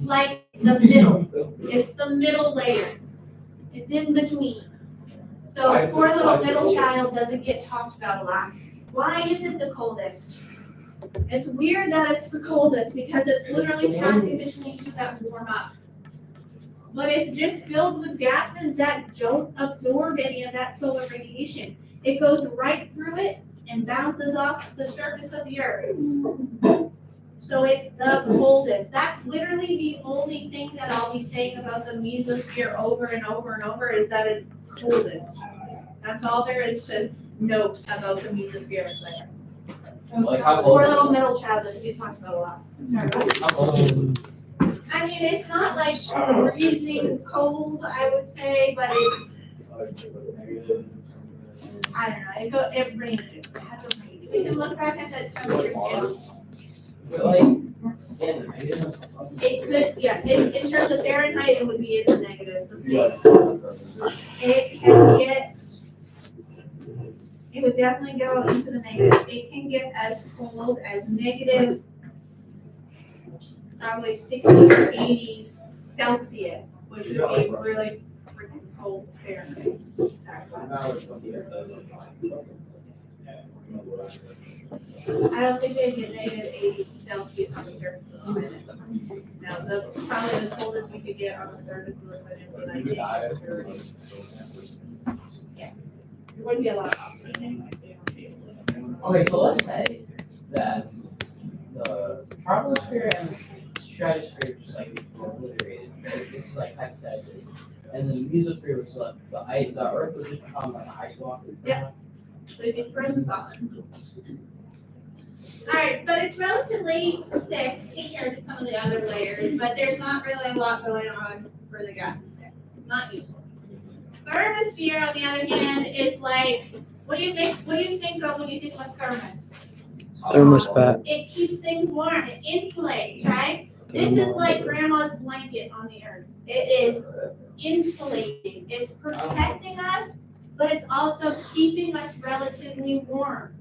like the middle. It's the middle layer. It's in between. So poor little middle child doesn't get talked about a lot. Why is it the coldest? It's weird that it's the coldest because it's literally passing between two that warm up. But it's just filled with gases that don't absorb any of that solar radiation. It goes right through it and bounces off the surface of the earth. So it's the coldest. That's literally the only thing that I'll be saying about the mesosphere over and over and over is that it's coldest. That's all there is to note about the mesospheric layer. Poor little middle child doesn't get talked about a lot. Sorry about that. I mean, it's not like freezing cold, I would say, but it's, I don't know, it ranges. It has a range. You can look back at that temperature scale. It could, yeah, in terms of Fahrenheit, it would be in the negatives. It can get, it would definitely go into the negative. It can get as cold as negative, probably 60 or 80 Celsius, which would be really freaking cold Fahrenheit. Sorry about that. I don't think they get negative 80 Celsius on the surface of the planet. No, probably the coldest we could get on the surface of the planet would be like negative 30. Yeah. There wouldn't be a lot of oxygen anyway, so you don't be able to. Okay, so let's say that the troposphere and the stratosphere just like obliterated, right? This is like hypothetically. And the mesosphere was left, the Earth was just become like an ice block. Yeah. So it'd be frozen solid. Alright, but it's relatively thick compared to some of the other layers, but there's not really a lot going on for the gases there. Not useful. Thermosphere, on the other hand, is like, what do you think of when you think of thermos? Thermostat. It keeps things warm, it insulates, right? This is like grandma's blanket on the earth. It is insulating. It's protecting us, but it's also keeping us relatively warm.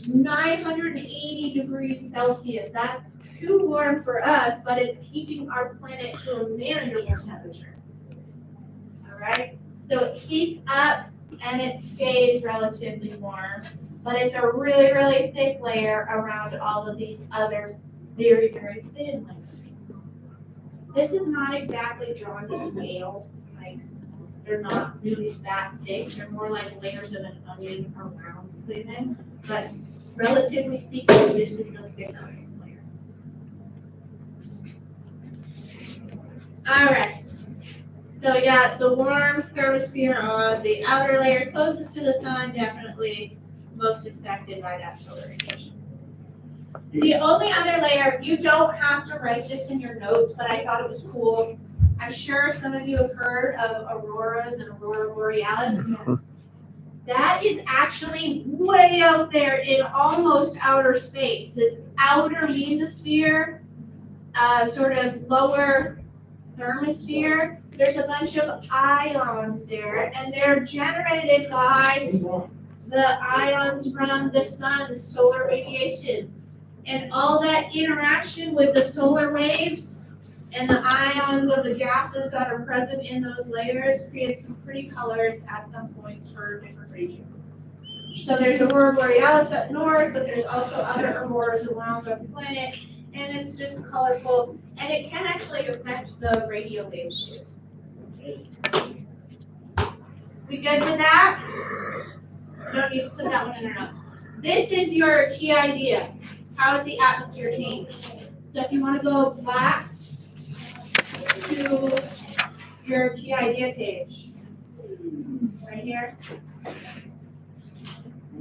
980 degrees Celsius. That's too warm for us, but it's keeping our planet to a manageable temperature. All right? So it heats up and it stays relatively warm, but it's a really, really thick layer around all of these other very, very thin layers. This is not exactly drawn to scale. Like, they're not really that thick. They're more like layers of an onion around the planet. But relatively speaking, this is the thicker layer. All right. So we got the warm thermosphere on the outer layer closest to the sun, definitely most affected by that solar radiation. The only other layer, you don't have to write this in your notes, but I thought it was cool. I'm sure some of you have heard of auroras and aurora borealis. That is actually way out there in almost outer space. It's outer mesosphere, sort of lower thermosphere. There's a bunch of ions there, and they're generated by the ions from the sun's solar radiation. And all that interaction with the solar waves and the ions of the gases that are present in those layers creates some pretty colors at some points for different regions. So there's aurora borealis up north, but there's also other auroras around the planet, and it's just colorful, and it can actually affect the radio waves too. We good with that? Don't need to put that one in our notes. This is your key idea. How has the atmosphere changed? So if you want to go back to your key idea page, right here.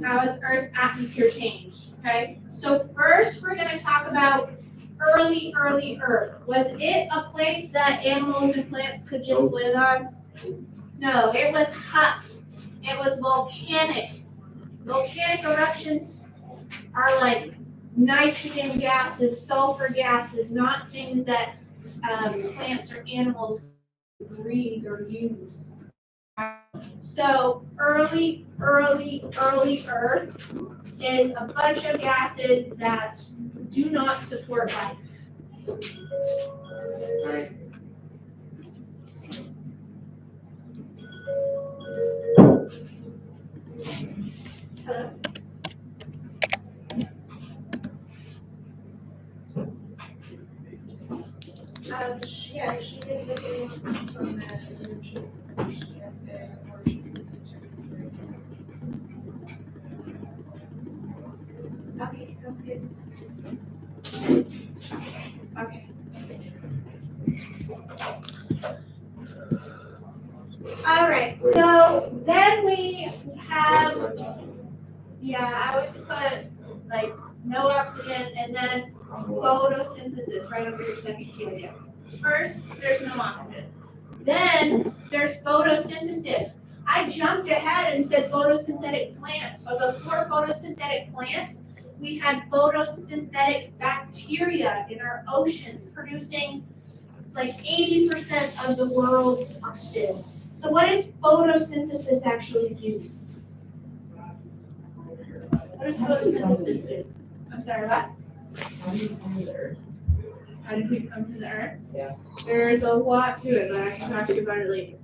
How has Earth's atmosphere changed? Okay. So first, we're going to talk about early Earth. Was it a place that animals and plants could just live on? No, it was hot. It was volcanic. Volcanic eruptions are like nitrogen gases, sulfur gases, not things that plants or animals breathe or use. So early Earth is a bunch of gases that do not support life. Hello? Yeah, she gets it from that. Okay, sounds good. Okay. All right, so then we have, yeah, I would put like no oxygen and then photosynthesis right over your second keyword. First, there's no oxygen. Then there's photosynthesis. I jumped ahead and said photosynthetic plants, but before photosynthetic plants, we had photosynthetic bacteria in our oceans producing like 80% of the world's oxygen. So what does photosynthesis actually do? What does photosynthesis do? I'm sorry, what? How do you come to the earth? How did we come to the earth? Yeah. There's a lot to it, but I can talk to you about it later.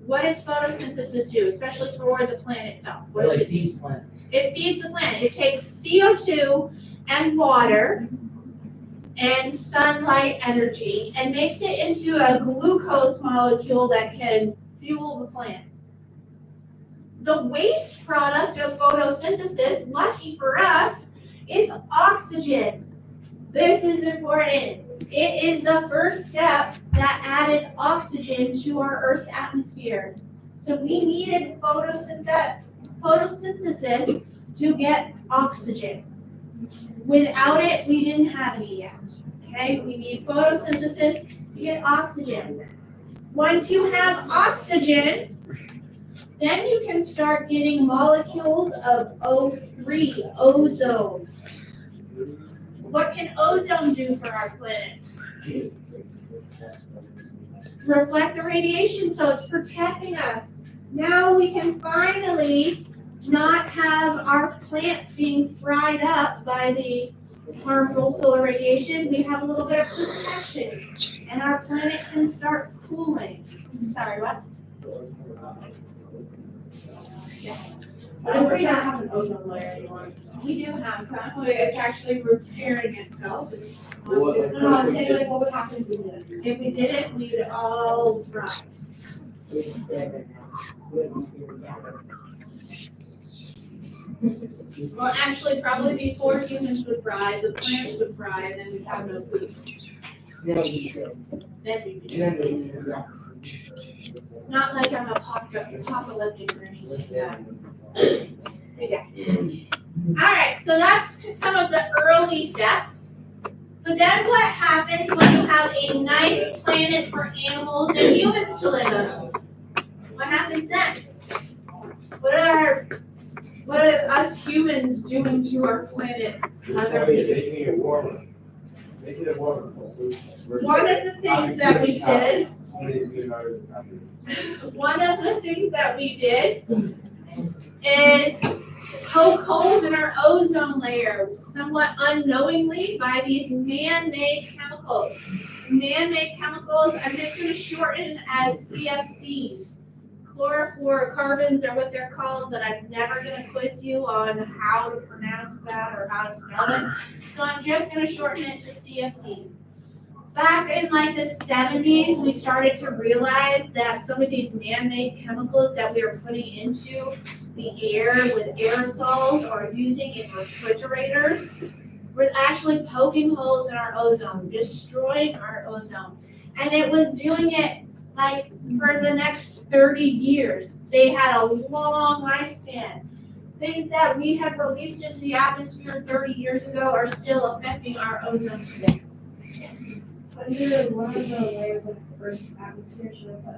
What does photosynthesis do, especially for the plant itself? What It does like it feeds plants. It feeds the plant. It takes CO2 and water and sunlight energy and makes it into a glucose molecule that can fuel the plant. The waste product of photosynthesis, lucky for us, is oxygen. This is important. It is the first step that added oxygen to our Earth's atmosphere. So we needed photosynthesis to get oxygen. Without it, we didn't have any yet. Okay, we need photosynthesis to get oxygen. Once you have oxygen, then you can start getting molecules of O3, ozone. What can ozone do for our planet? Reflect the radiation, so it's protecting us. Now we can finally not have our plants being fried up by the harmful solar radiation. We have a little bit of protection, and our planet can start cooling. Sorry, what? Yeah. But we don't have an ozone layer anymore. We do have some. It's actually repairing itself. No, I'm saying like what would happen if we did it? If we did it, we would all fry. Well, actually, probably before humans would fry, the plants would fry, and then we'd have no food. Then we could. Not like I'm apocalyptic or anything like that. Yeah. All right, so that's some of the early steps. But then what happens when you have a nice planet for animals and humans to live on? What happens next? What are us humans doing to our planet? Making it warmer. Making it warmer. One of the things that we did is poke holes in our ozone layer, somewhat unknowingly, by these man-made chemicals. Man-made chemicals, I'm just going to shorten as CFCs. Chlorofluorocarbons are what they're called, but I'm never going to quiz you on how to pronounce that or how to spell it. So I'm just going to shorten it to CFCs. Back in like the 70s, we started to realize that some of these man-made chemicals that we were putting into the air with aerosols or using in refrigerators were actually poking holes in our ozone, destroying our ozone. And it was doing it like for the next 30 years. They had a long lifespan. Things that we had released into the atmosphere 30 years ago are still affecting our ozone today. But either one of the layers of Earth's atmosphere should have put.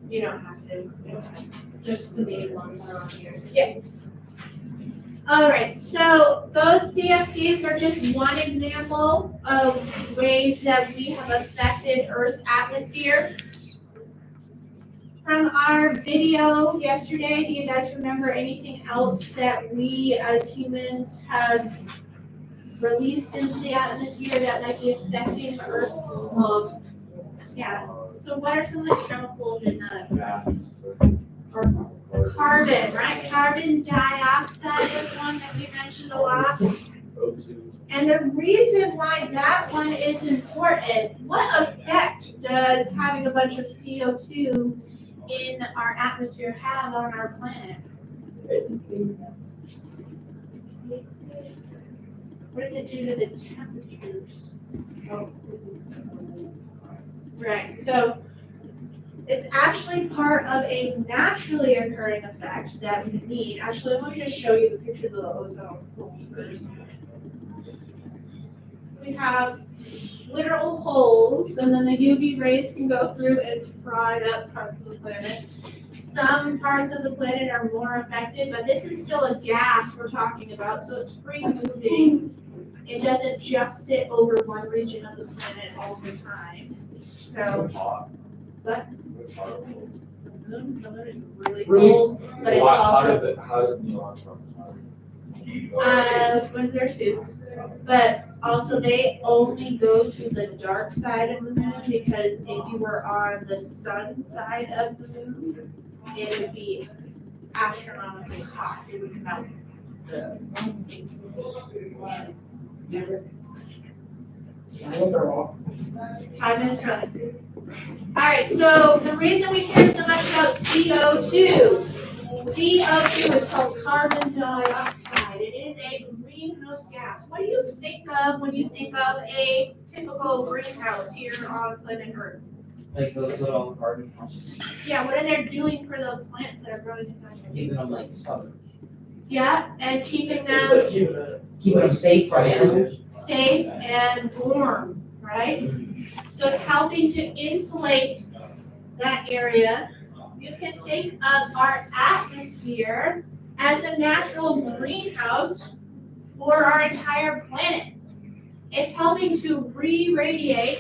You don't have to. Just the main ones that are on here. Yeah. All right, so those CFCs are just one example of ways that we have affected Earth's atmosphere. From our video yesterday, do you guys remember anything else that we as humans have released into the atmosphere that might be affecting Earth's smog gas. So what are some of the chemicals in the carbon, right? Carbon dioxide is one that we mentioned a lot. And the reason why that one is important, what effect does having a bunch of CO2 in our atmosphere have on our planet? What does it do to the temperatures? Right, so it's actually part of a naturally occurring effect that we need. Actually, let me just show you the picture of the ozone holes first. We have literal holes, and then the UV rays can go through and fry up parts of the planet. Some parts of the planet are more affected, but this is still a gas we're talking about, so it's free moving. It doesn't just sit over one region of the planet all the time. So, but it's really cold, but it's also How did Neil Armstrong? was their suits, but also they only go to the dark side of the moon because if you were on the sun side of the moon, it would be astronomically hot. It would melt. Five minutes running. All right, so the reason we care so much about CO2 is called carbon dioxide. It is a greenhouse gas. What do you think of when you think of a typical greenhouse here on planet Earth? Like those little garden houses, Yeah, what are they doing for the plants that are growing in the keeping them like southern, Yeah, and keeping them keeping them safe from animals. safe and warm, right? So it's helping to insulate that area. You can think of our atmosphere as a natural greenhouse for our entire planet. It's helping to re-radiate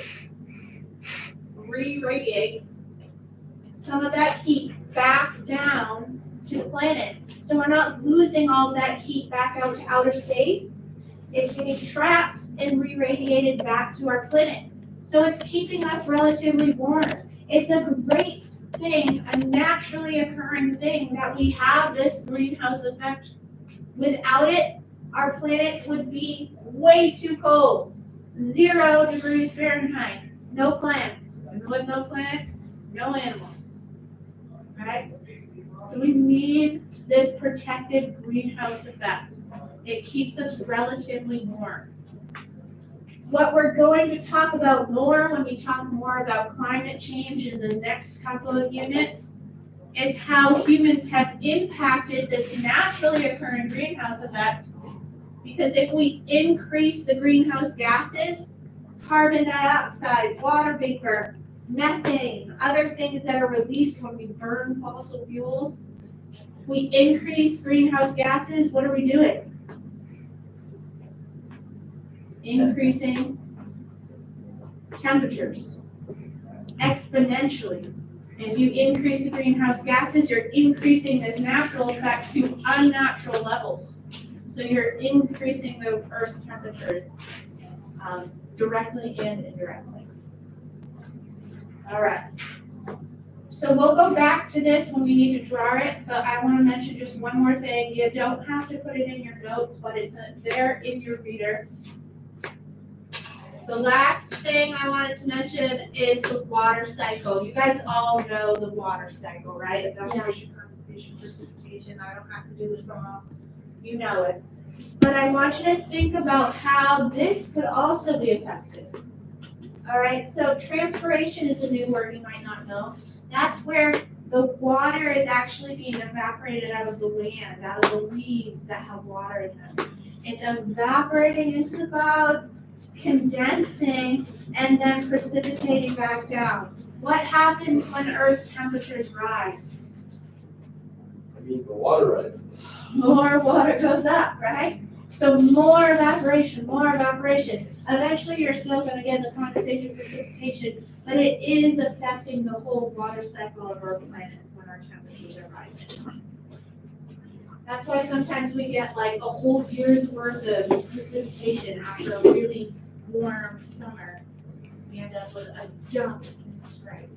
some of that heat back down to the planet. So we're not losing all that heat back out to outer space. It's getting trapped and re-radiated back to our planet. So it's keeping us relatively warm. It's a great thing, a naturally occurring thing that we have this greenhouse effect. Without it, our planet would be way too cold. 0 degrees Fahrenheit, no plants. And with no plants, no animals. Right? So we need this protected greenhouse effect. It keeps us relatively warm. What we're going to talk about more when we talk more about climate change in the next couple of units is how humans have impacted this naturally occurring greenhouse effect. Because if we increase the greenhouse gases, carbon dioxide, water vapor, methane, other things that are released when we burn fossil fuels, we increase greenhouse gases, what are we doing? Increasing temperatures exponentially. If you increase the greenhouse gases, you're increasing this natural effect to unnatural levels. So you're increasing the Earth's temperatures directly and indirectly. All right. So we'll go back to this when we need to draw it, but I want to mention just one more thing. You don't have to put it in your notes, but it's there in your reader. The last thing I wanted to mention is the water cycle. You guys all know the water cycle, right? Evaporation, condensation, precipitation. I don't have to do this all. You know it. But I want you to think about how this could also be affected. All right, so transpiration is a new word you might not know. That's where the water is actually being evaporated out of the land, out of the leaves that have water in them. It's evaporating into the clouds, condensing, and then precipitating back down. What happens when Earth's temperatures rise? The water rises. More water goes up, right? So more evaporation, more evaporation. Eventually, you're still going to get the condensation, precipitation, but it is affecting the whole water cycle of our planet when our temperatures are rising. That's why sometimes we get like a whole year's worth of precipitation after a really warm summer. We end up with a dump in the spring.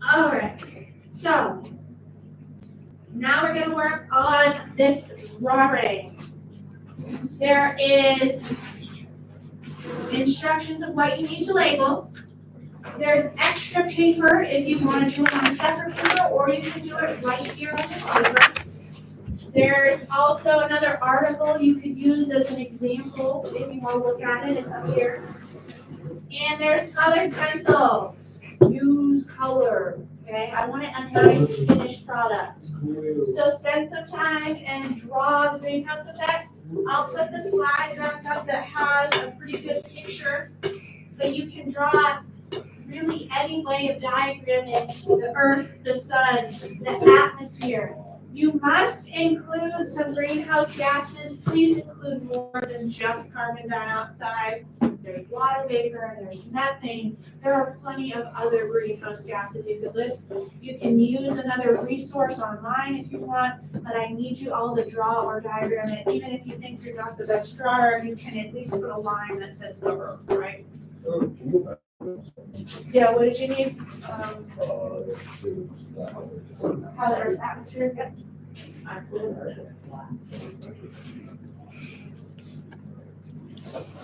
All right, so now we're gonna work on this drawing. There is instructions of what you need to label. There's extra paper if you want to do it on a separate paper, or you can do it right here on this paper. There's also another article you could use as an example if you want to look at it. It's up here. And there's colored pencils. Use color. Okay, I want a nice finished product. So spend some time and draw the greenhouse effect. I'll put the slide back up that has a pretty good picture, but you can draw really any way of diagramming the earth, the sun, the atmosphere. You must include some greenhouse gases. Please include more than just carbon dioxide. There's water vapor, there's methane. There are plenty of other greenhouse gases you could list. You can use another resource online if you want, but I need you all to draw or diagram it. Even if you think you're not the best drawer, you can at least put a line that says the earth, right? Yeah, what did you need? How the Earth's atmosphere? Yep.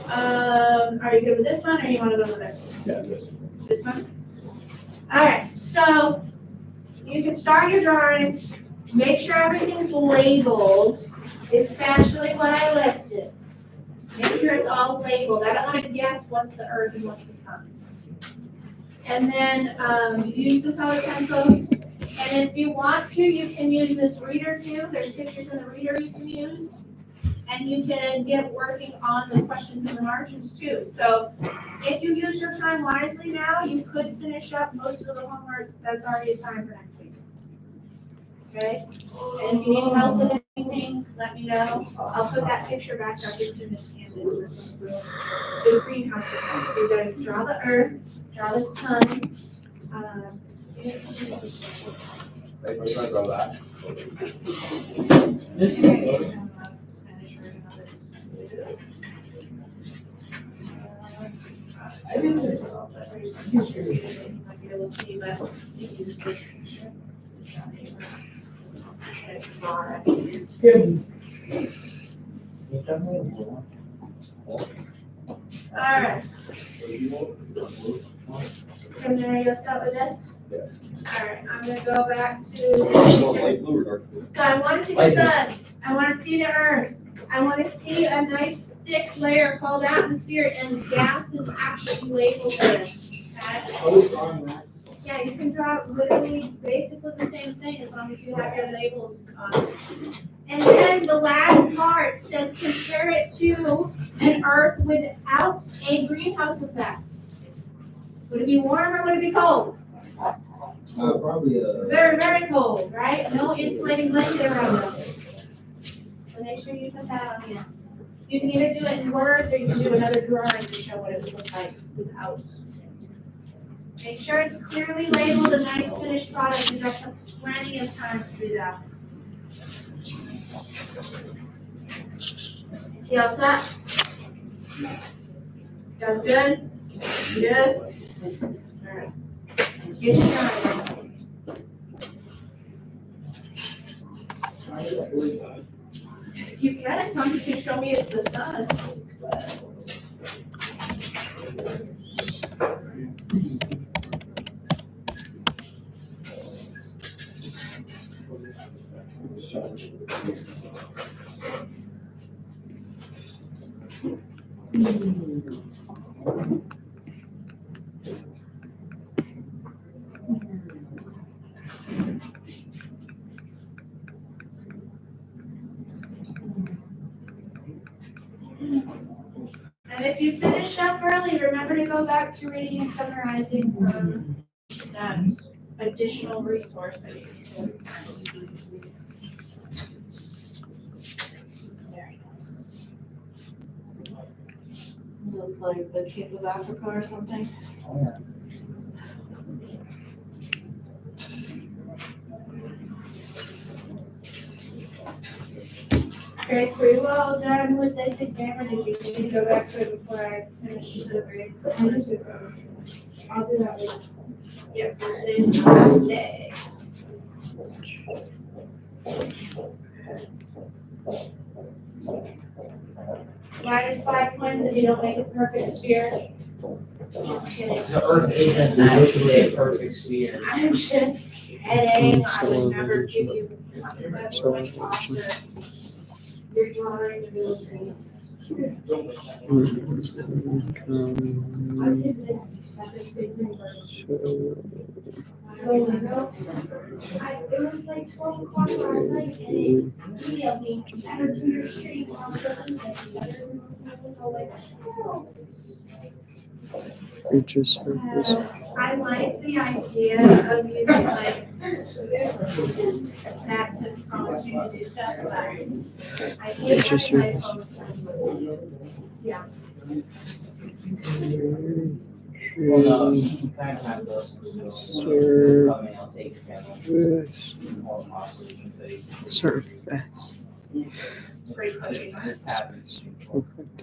Are you good with this one, or you want to go with this one? Yeah. This one? All right, so you can start your drawing. Make sure everything's labeled, especially what I listed. Make sure it's all labeled. I don't want to guess what's the earth and what's the sun. And then use the color pencils. And if you want to, you can use this reader too. There's pictures in the reader you can use. And you can get working on the questions in the margins too. So if you use your time wisely now, you could finish up most of the homework that's already assigned for next week. Okay? And if you need help with anything, let me know. I'll put that picture back up as soon as you can. The greenhouse effect. So you're going to draw the earth, draw the sun. This, I do this. Good. All right. From there, you'll start with this? Yeah. All right, I'm gonna go back to. So I want to see the sun. I want to see the earth. I want to see a nice thick layer called atmosphere and gases actually labeled there. Okay? Yeah, you can draw literally basically the same thing as long as you have your labels on it. And then the last part says compare it to an earth without a greenhouse effect. Would it be warm or would it be cold? Probably Very, very cold, right? No insulating blanket around us. So make sure you put that on here. You can either do it in words or you can do another drawing to show what it would look like without. Make sure it's clearly labeled a nice finished product. You've got plenty of time to do that. See how it's at? Guys good? You good? All right. Get your time. You can, as long as you show me it's the sun. And if you finish up early, remember to go back to reading and summarizing from that additional resource that you can. Very nice. Does it look like the Cape of Africa or something? Grace, were you all done with this exam, or did you need to go back to it before I finish the grade? I'll do that later. Yep, today's the last day. -5 points if you don't make a perfect sphere. Just kidding. The Earth isn't actually a perfect sphere. I'm just kidding. I would never give you 100 points off your drawing abilities. I'm convinced that this big number. It was like 12 o'clock last night and it emailed me, better do your stream on Thursday. Future service. I like the idea of using like that to prompt you to do stuff, but I hate Future having my phone. Yeah. Well, no, you kind of have those. Sir. I mean, I'll take your camera. Service. All hostage and say, Service. It's great coaching. it's happens. Perfect.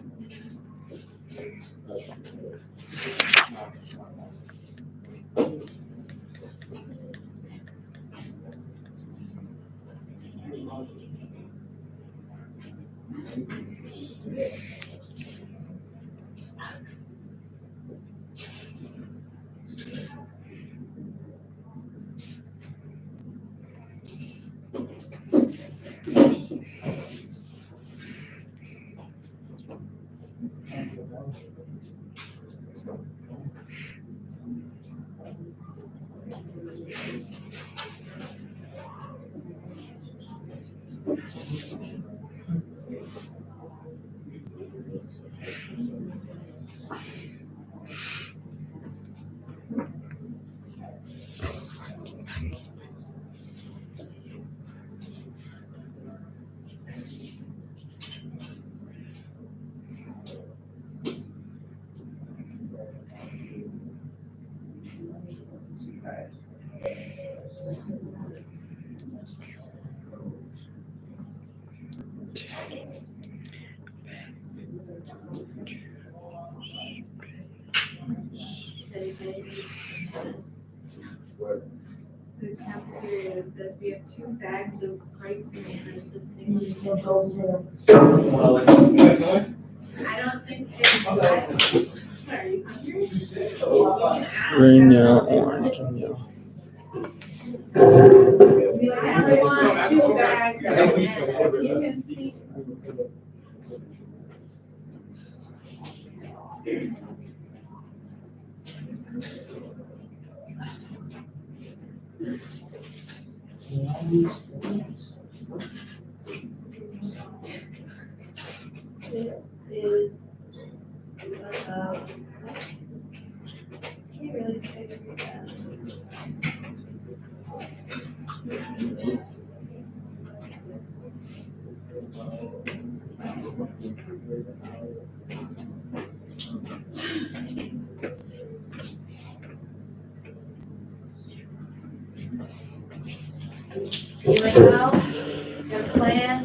The cafeteria says we have 2 bags of fried bananas and things. I don't think they. Are you hungry? Green, yellow, orange, and yellow. I only want 2 bags of bananas. You can see. This is, can't really figure it out. You and Al, your plan?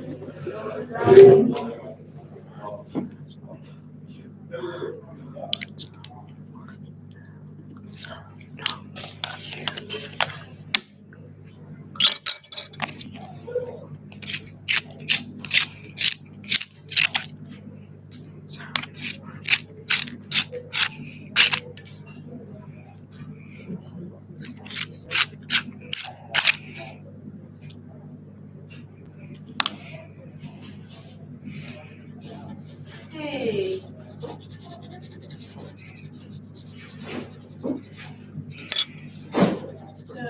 Hey. So.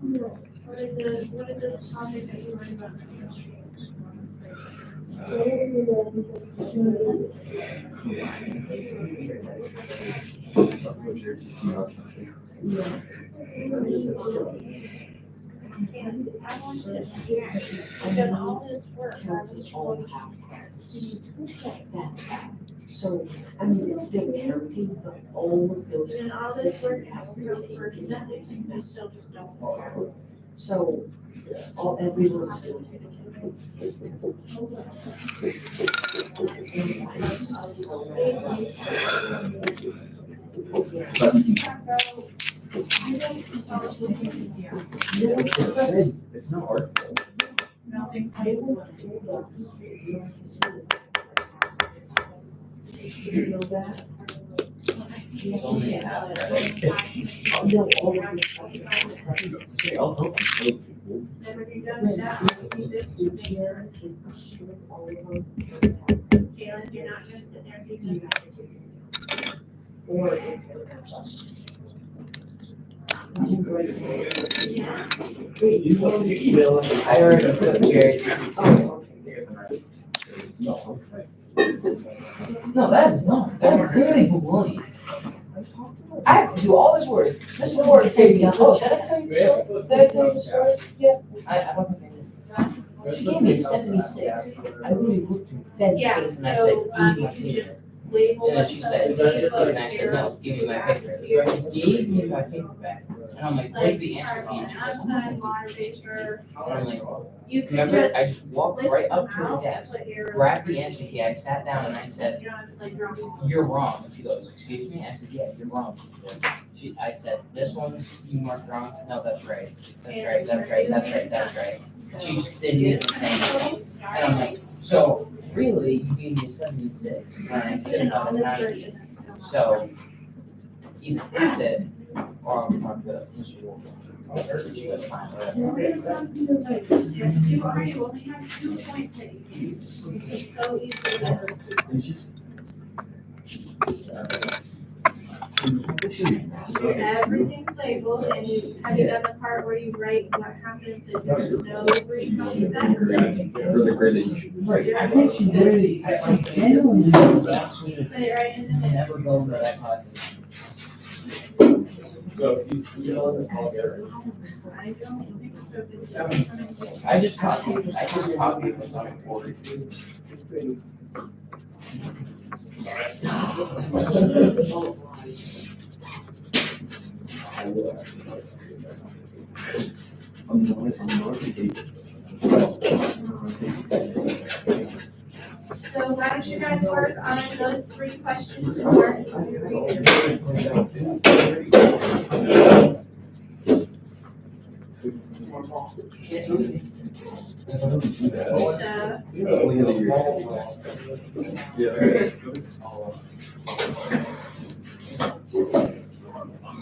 What is the topic that you learned about? And I want you to hear, I've done all this work, I was told how. That's how. So, I mean, it's still parenting, but all of those. Doing all this work, I was for nothing, I still just don't care. So, all, everyone's doing It's not artful. You know that? It's only a half, right? No, all of Hey, I'll help you help people. And when you're done with that, you do this to make sure, Jalen, you're not just sitting there thinking about it. Or it's. Yeah. You email them. I already put Jerry. Oh, No. No, that's literally baloney. I have to do all this work. This is work saved me. Oh, should I tell you the story? Did I tell you the story? Yeah. I don't think I did. She gave me a 76. I really looked at Yeah, this and I said, so, give me my you can paper. just label. And then she said, what and I said, no, give me my paper. She gave me my paper back. And I'm like, what's the answer to the answer? Outside water paper, And I'm like, you can remember, just I just walked list right up them to her out, desk, put your. grabbed the answer key, I sat down and I said, You don't have to like draw. you're wrong. And she goes, excuse me? I said, yeah, you're wrong. I said, this one's, you marked wrong. No, that's right. That's right, that's right, that's right, that's right. And she just didn't even say anything. And I'm like, so really, you gave me a 76 and I should have got a 90. So either fix it or I'll talk to Mr. Wolf. She goes, fine, whatever. Yes, you are, you only have 2 points that you can use. It's so easy. And she's. Everything's labeled and you, have you done the part where you write what happens if there's no recount event? Really great that you should. Right, I think she really, I genuinely wants me to Put it right in the. never go into that class. So if you know the call there. I don't think so. It's I just copied what's on the board. I'm not So why don't you guys work on those 3 questions for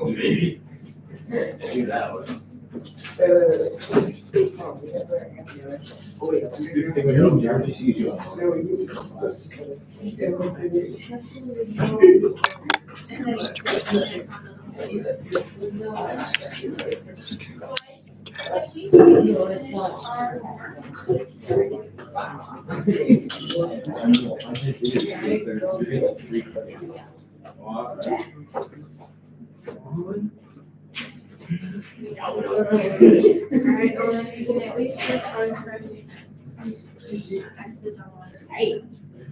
Maybe. Do that one. Alright, or you can at least work on correcting X's on one. Hey,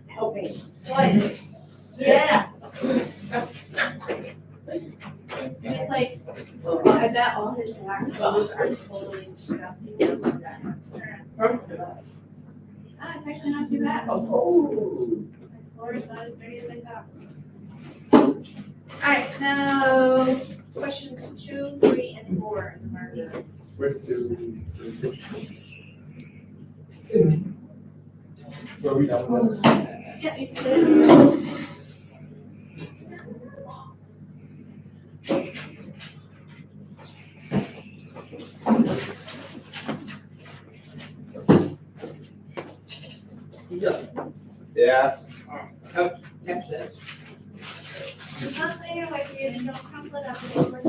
help me. What? Yeah. It's like, I bet all his black clothes are totally disgusting. Ah, it's actually not too bad. Oh. Floor's not as dirty as I thought. Alright, now, questions 2, 3, and 4 in the margin. So are we done with that? Yeah, you can do it. Yeah. It's not there, like, you don't crumple it up, it's over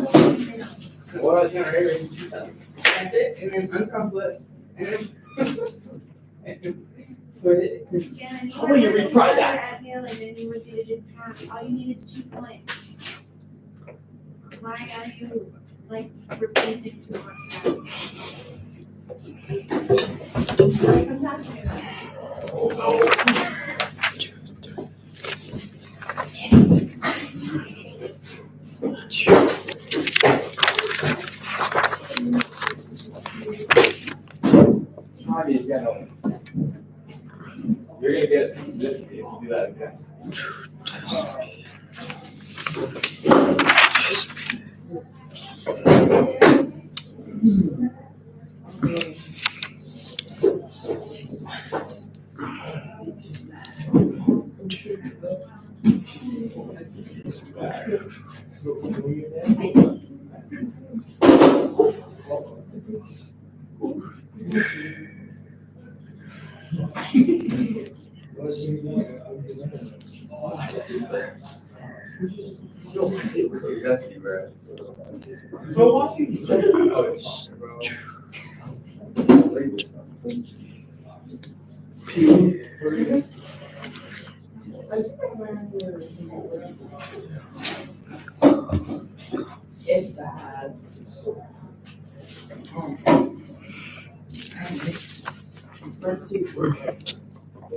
so Well, it's not very, that's it, and then uncrumple it, and then. and put it. Jen, How will you were retry further that? at Hill and then you would do just pass, all you need is 2 points. Why are you, like, replacing 2 points? I'm not sure. Tommy, you gotta. You're gonna get this if you do that again. It's bad. Let's see. We'll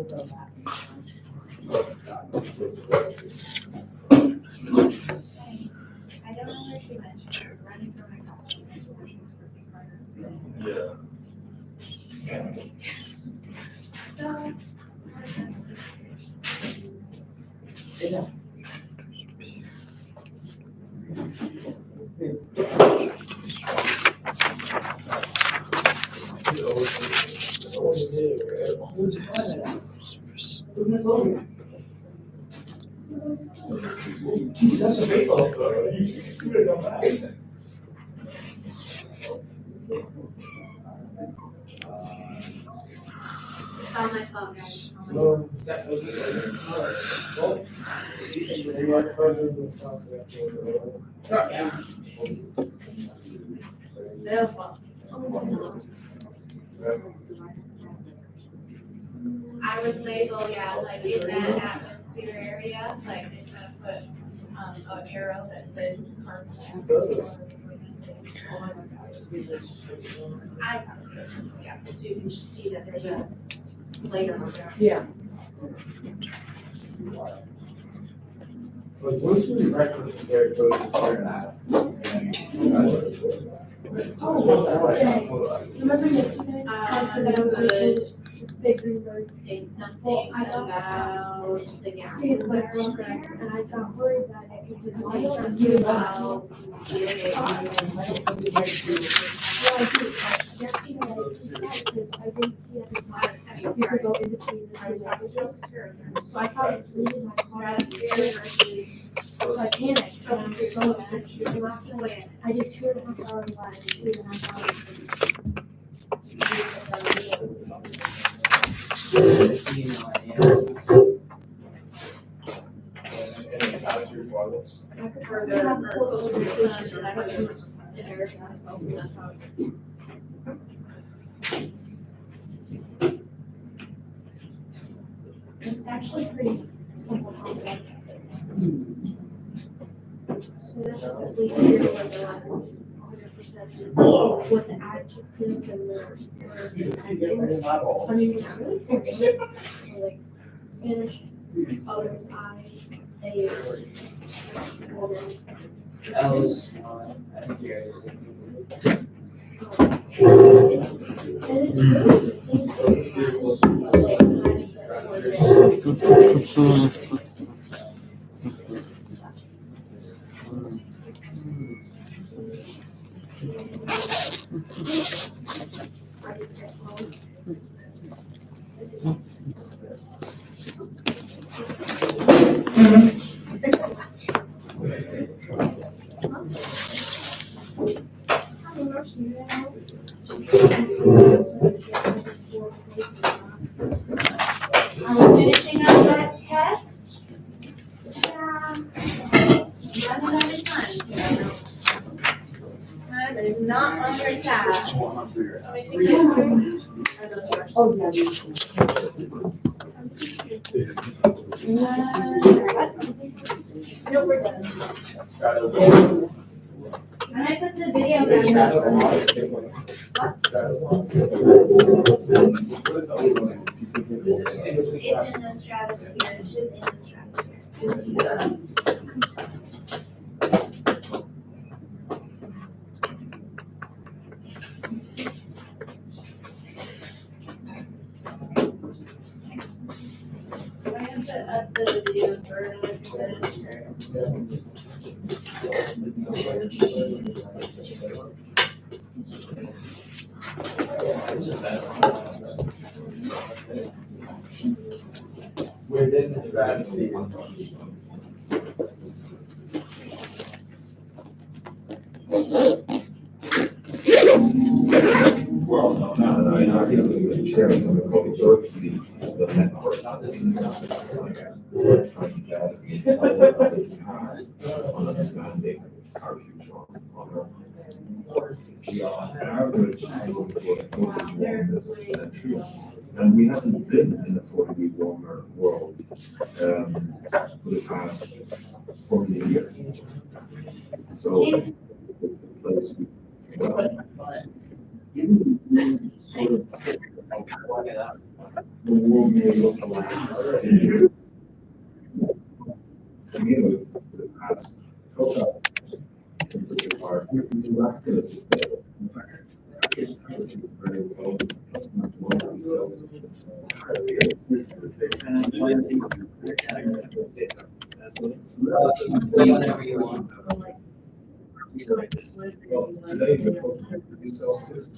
go back. I don't know where she went, she was running for my costume. Yeah. So. That's a baseball throw. You should have done that. On my phone, guys. On my phone. No, that was it. Well, you are the president of South Africa. Yeah. So fun. I would label, yeah, like in that atmosphere area, like they kind of put, an arrow that says carbon. I, yeah, so you can see that there's a layer on there. Yeah. But once we record the very close to figuring that. Remember yesterday, I said that I was big green bird. Say something about the gap. See it like progress, and I got worried that it could say something about. Yeah, I do. Yesterday, because I didn't see at the time, you could go in between the two languages. So I thought it was leaving my car, so I panicked, and I'm so mad. And last night, I did 2.5 hours live, 2.5 hours. I prefer the, or closer to the sun, and I don't too much embarrass myself, and that's how. It's actually pretty simple concept. So that's just if we hear what the 100% what the adjectives and the words and things. I mean, it's really simple. So like Spanish, others, woman. Alice, And it's really the same thing as like mindset or Are we finishing up that test? Yeah. Running out of time. Good. on your side. Let me take that. Are those yours? Oh, yeah. No, we're done. Can I put the video It's in the stratosphere, it's within the stratosphere. Do I have to up the video for Within the stratosphere. Well, no, I think the chair is going to go to the network. Understanding our future on Earth. We are on average going for 40 this century, and we haven't been in a 40 warmer world for the past 40 years. So it's the place we sort of the world may look like to me with the past total miraculous is that in fact which is very well Whenever you want. Today, we're talking about Celsius.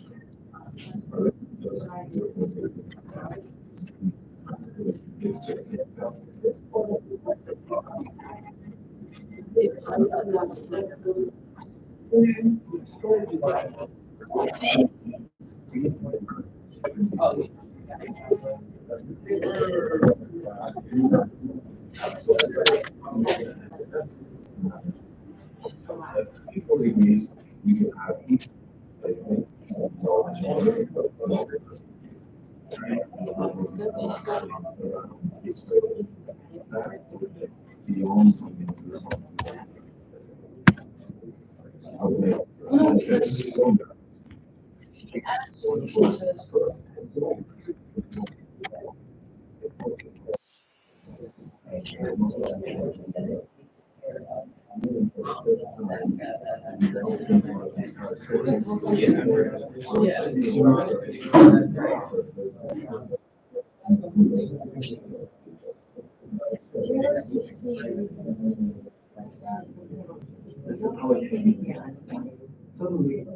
At 4 degrees, you can have heat. Suddenly,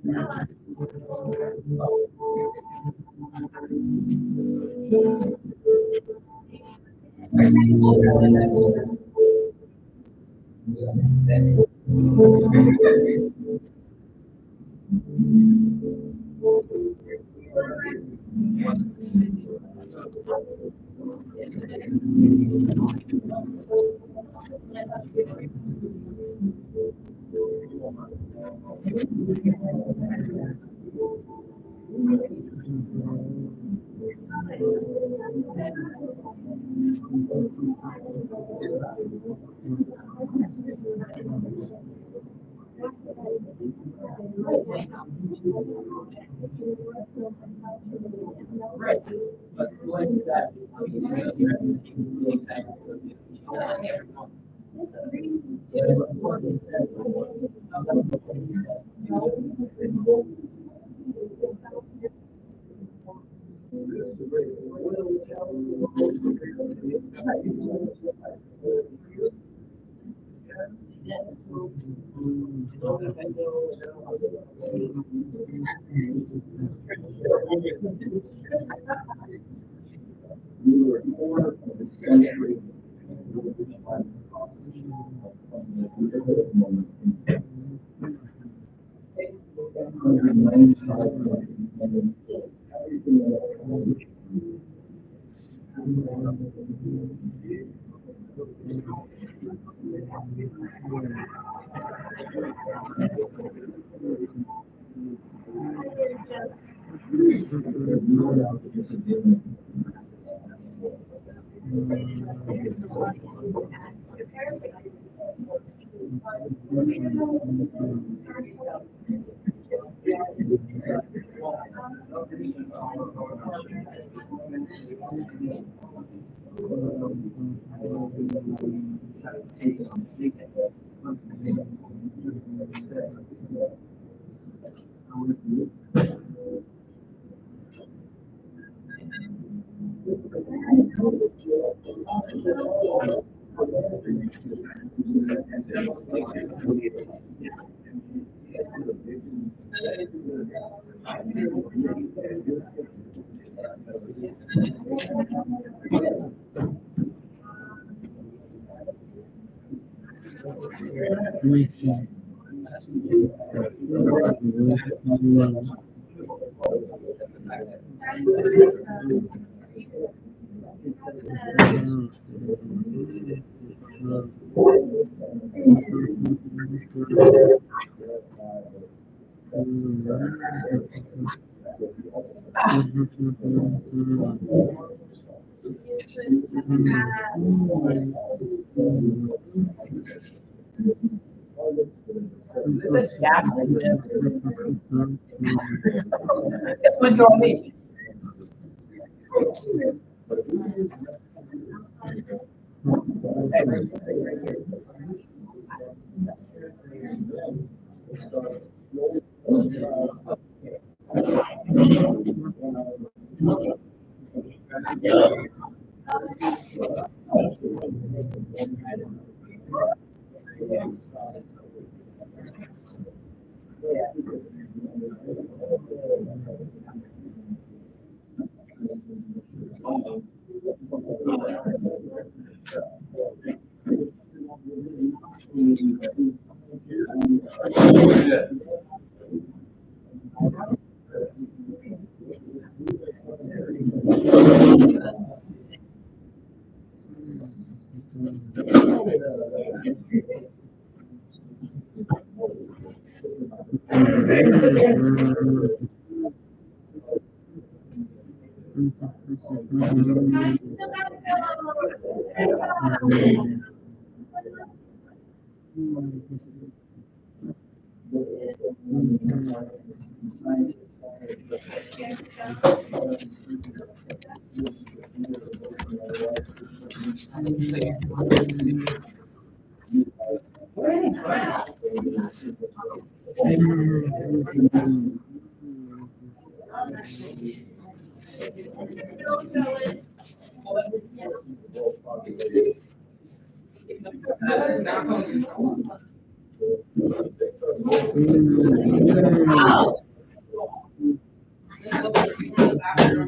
Yeah. This gap. What's going on me? bathroom.